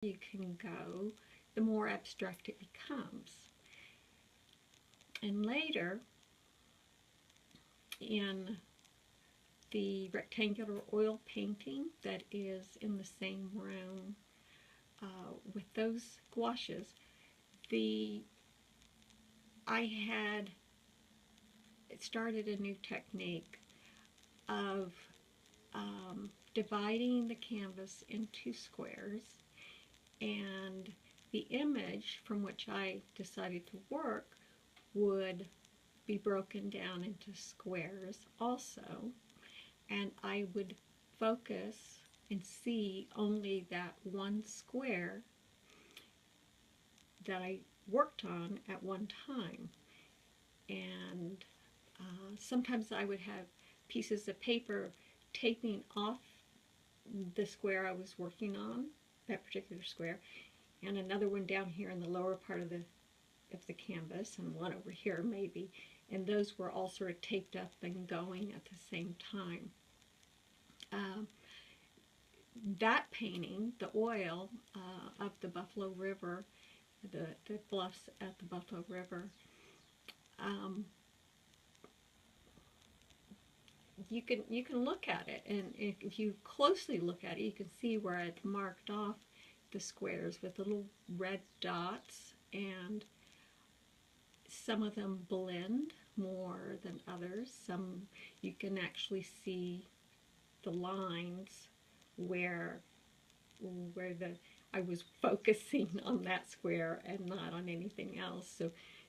you can go, the more abstract it becomes. And later, in the rectangular oil painting that is in the same room with those gouaches, I had started a new technique of dividing the canvas into squares, and the image from which I decided to work would be broken down into squares also, and I would focus and see only that one square that I worked on at one time. And sometimes I would have pieces of paper taping off the square I was working on, that particular square, and another one down here in the lower part of the canvas, and one over here maybe, and those were all sort of taped up and going at the same time. That painting, the oil of the Buffalo River, the bluffs at the Buffalo River, you can look at it, and if you closely look at it, you can see where I'd marked off the squares with little red dots, and some of them blend more than others. Some you can actually see the lines where I was focusing on that square and not on anything else.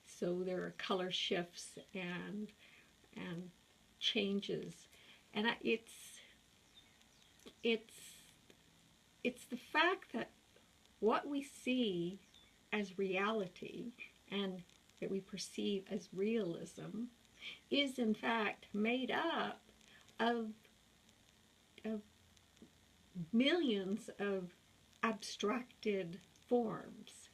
So there are color shifts and changes, and it's the fact that what we see as reality and that we perceive as realism is in fact made up of millions of abstracted forms.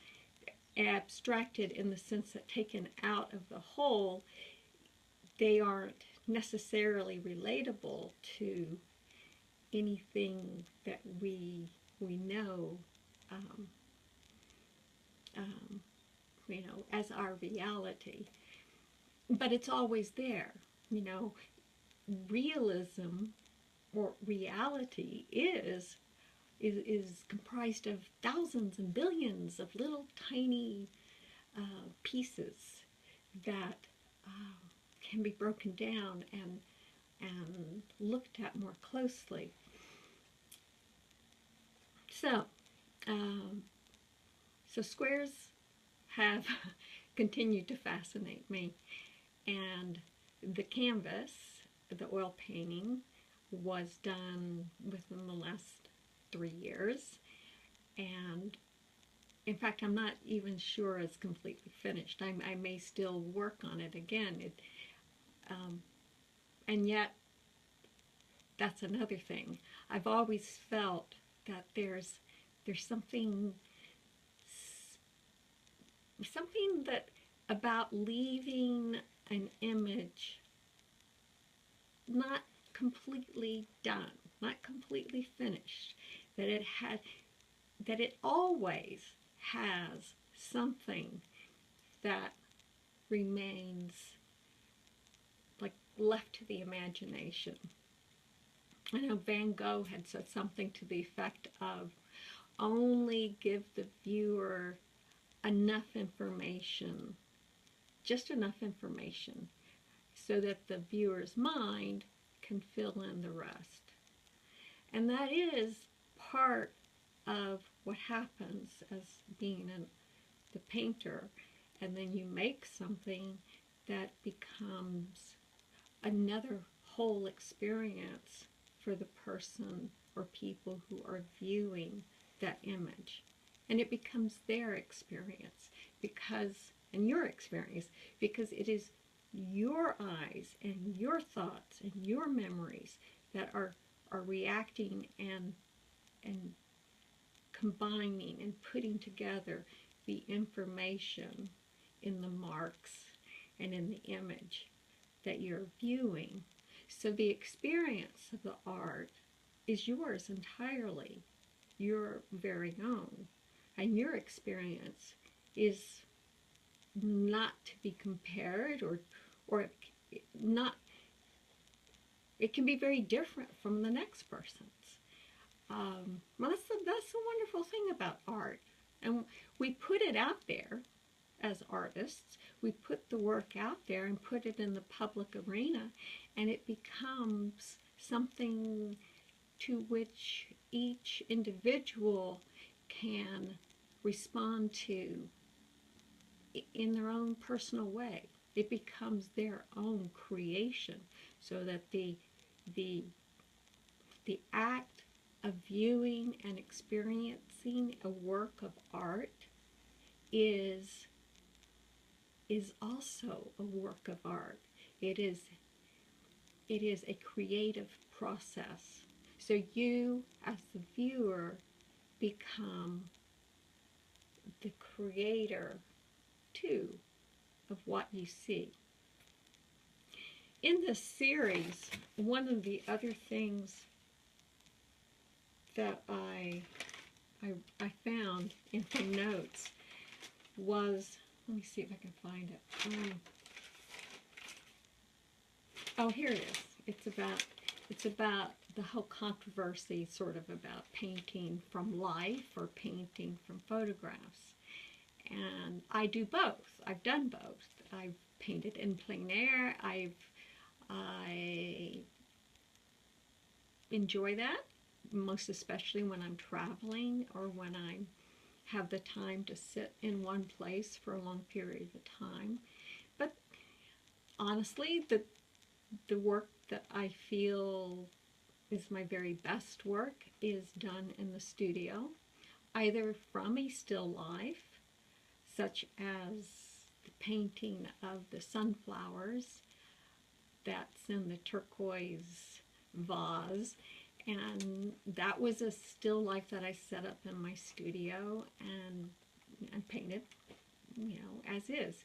Abstracted in the sense that taken out of the whole, they aren't necessarily relatable to anything that we know, as our reality. But it's always there. Realism or reality is comprised of thousands and billions of little tiny pieces that can be broken down and looked at more closely. So squares have continued to fascinate me, and the canvas, the oil painting, was done within the last 3 years, and in fact I'm not even sure it's completely finished. I may still work on it again. And yet that's another thing. I've always felt that there's something that about leaving an image not completely done, not completely finished, that it always has something that remains like left to the imagination. I know Van Gogh had said something to the effect of only give the viewer enough information, just enough information, so that the viewer's mind can fill in the rest. And that is part of what happens as being the painter, and then you make something that becomes another whole experience for the person or people who are viewing that image. And it becomes their experience and your experience, because it is your eyes and your thoughts and your memories that are reacting and combining and putting together the information in the marks and in the image that you're viewing. So the experience of the art is yours entirely, your very own. and your experience is not to be compared, or not, it can be very different from the next person's. Well, that's the wonderful thing about art. And we put it out there as artists. We put the work out there and put it in the public arena, and it becomes something to which each individual can respond to in their own personal way. It becomes their own creation, so that the act of viewing and experiencing a work of art is also a work of art. It is a creative process. So you, as the viewer, become the creator too of what you see. In this series, one of the other things that I found in some notes was, let me see if I can find it. Oh, here it is. It's about the whole controversy, sort of, about painting from life or painting from photographs. And I do both. I've done both. I've painted in plein air. I enjoy that, most especially when I'm traveling or when I have the time to sit in one place for a long period of time. But honestly, the work that I feel is my very best work is done in the studio, either from a still life, such as the painting of the sunflowers that's in the turquoise vase, and that was a still life that I set up in my studio and painted, as is.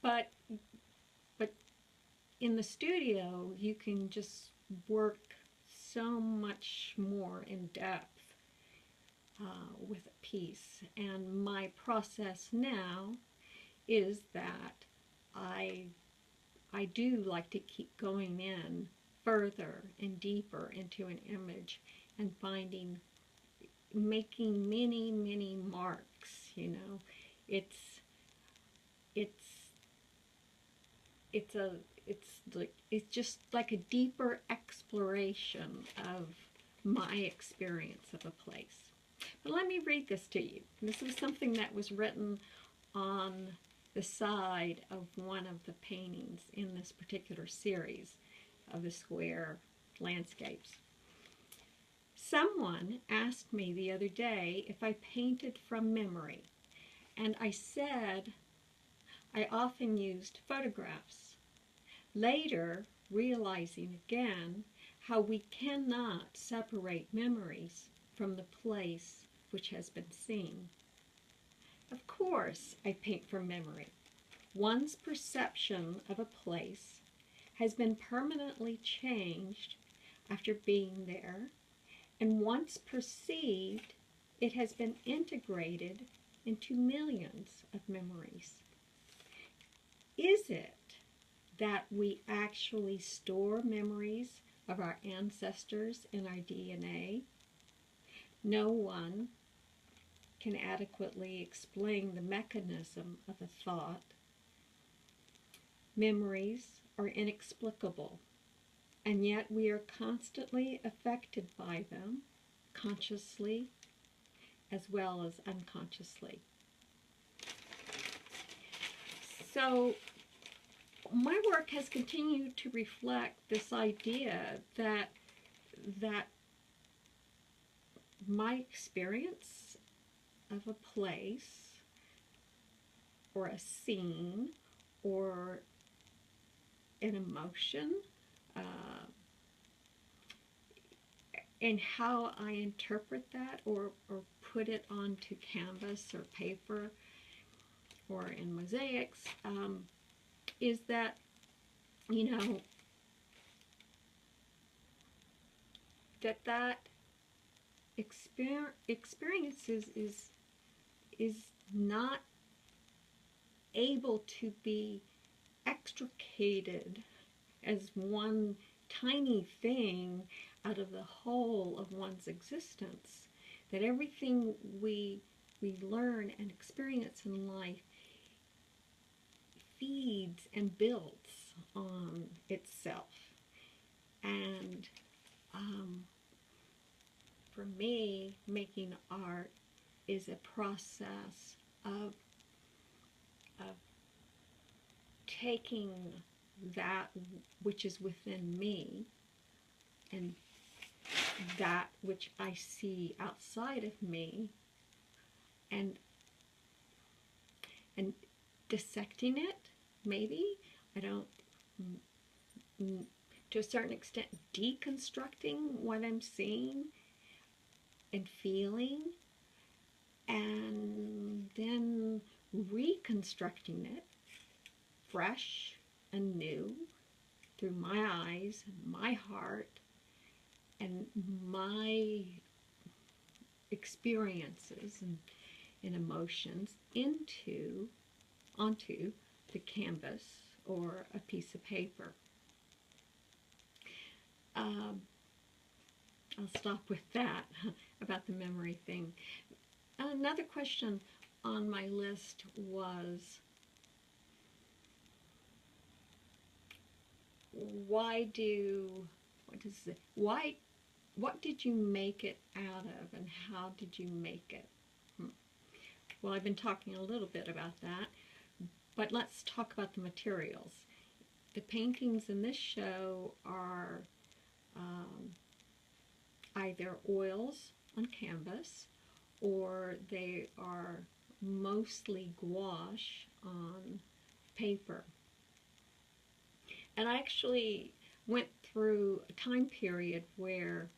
But in the studio, you can just work so much more in depth with a piece. And my process now is that I do like to keep going in further and deeper into an image and making many marks. It's just like a deeper exploration of my experience of a place. But let me read this to you. This is something that was written on the side of one of the paintings in this particular series of the square landscapes. Someone asked me the other day if I painted from memory, and I said I often used photographs. Later, realizing again how we cannot separate memories from the place which has been seen. Of course, I paint from memory. One's perception of a place has been permanently changed after being there, and once perceived, it has been integrated into millions of memories. Is it that we actually store memories of our ancestors in our DNA? No one can adequately explain the mechanism of a thought. Memories are inexplicable, and yet we are constantly affected by them, consciously as well as unconsciously. So my work has continued to reflect this idea that my experience of a place or a scene or an emotion and how I interpret that or put it onto canvas or paper or in mosaics is that, that experiences is not able to be extricated as one tiny thing out of the whole of one's existence. That everything we learn and experience in life feeds and builds on itself. And for me, making art is a process of taking that which is within me and that which I see outside of me and dissecting it, maybe. I don't, to a certain extent, deconstructing what I'm seeing and feeling, and then reconstructing it fresh and new through my eyes, my heart, and my experiences and emotions onto the canvas or a piece of paper. I'll stop with that about the memory thing. Another question on my list was, what did you make it out of, and how did you make it? Well, I've been talking a little bit about that, but let's talk about the materials. The paintings in this show are either oils on canvas, or they are mostly gouache on paper. And I actually went through a time period where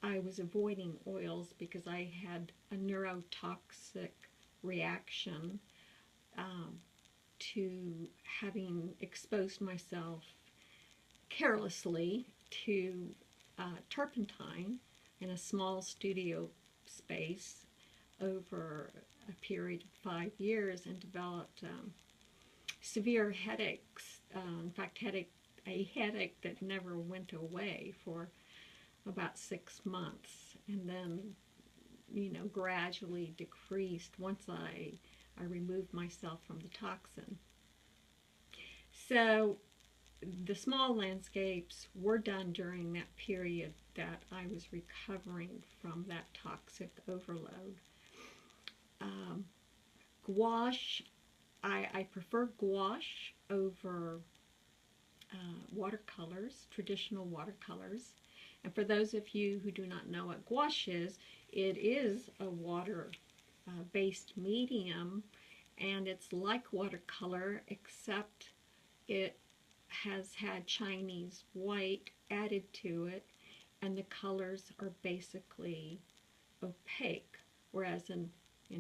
I was avoiding oils because I had a neurotoxic reaction to having exposed myself carelessly to turpentine in a small studio space over a period of 5 years, and developed severe headaches. In fact, a headache that never went away for about 6 months, and then, gradually decreased once I removed myself from the toxin. So the small landscapes were done during that period that I was recovering from that toxic overload. Gouache, I prefer gouache over watercolors, traditional watercolors. And for those of you who do not know what gouache is, it is a water-based medium, and it's like watercolor, except it has had Chinese white added to it, and the colors are basically opaque, whereas in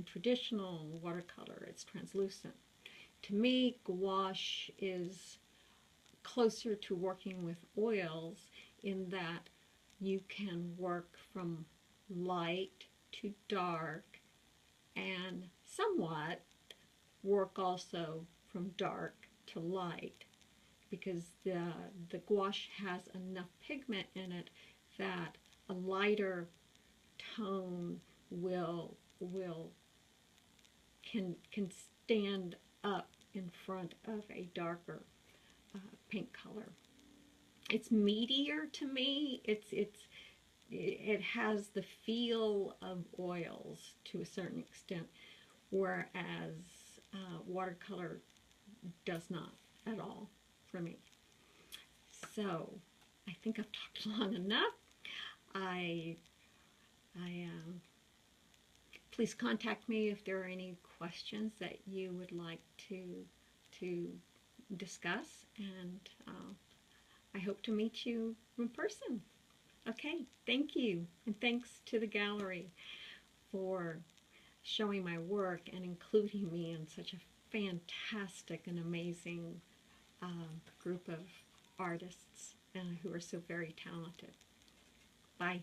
traditional watercolor it's translucent. To me, gouache is closer to working with oils in that you can work from light to dark, and somewhat work also from dark to light, because the gouache has enough pigment in it that a lighter tone can stand up in front of a darker paint color. It's meatier to me. It has the feel of oils to a certain extent, whereas watercolor does not at all for me. So I think I've talked long enough. Please contact me if there are any questions that you would like to discuss, and I hope to meet you in person. Okay, thank you, and thanks to the gallery for showing my work and including me in such a fantastic and amazing group of artists who are so very talented. Bye.